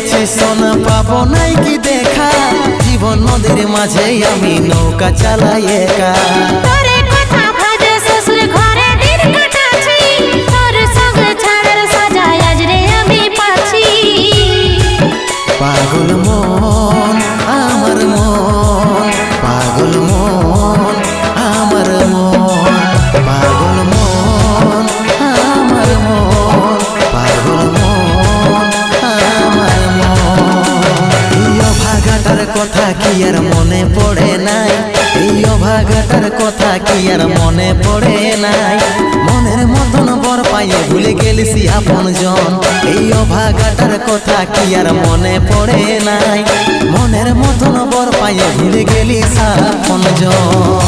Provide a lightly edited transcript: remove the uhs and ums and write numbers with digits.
আছি সোনা পাবো নাই কি দেখা, জীবন নদীর মাঝে আমি নৌকা চালাই একা। তোরে কথা ভাবে শ্বশুর ঘরে দিন কাটাছি, তোর সঙ্গে ছাড়ার সাজায় আজ রে আমি পাচ্ছি। পাগল মন আমার মন, পাগল মন আমার মন, পাগল মন আমার মন, পাগল মন আমার মন। এই অভাগাটার কথা কি আর মনে পড়ে নাই, এই অভাগাটার কথা কি আর মনে পড়ে নাই। মনের মতন বর পাইয়ে ভুলে গেলিস আপন জন, এই অভাগাটার কথা কি আর মনে পড়ে নাই। মনের মতন বর পাইয়ে ভুলে গেলিস আপন জন।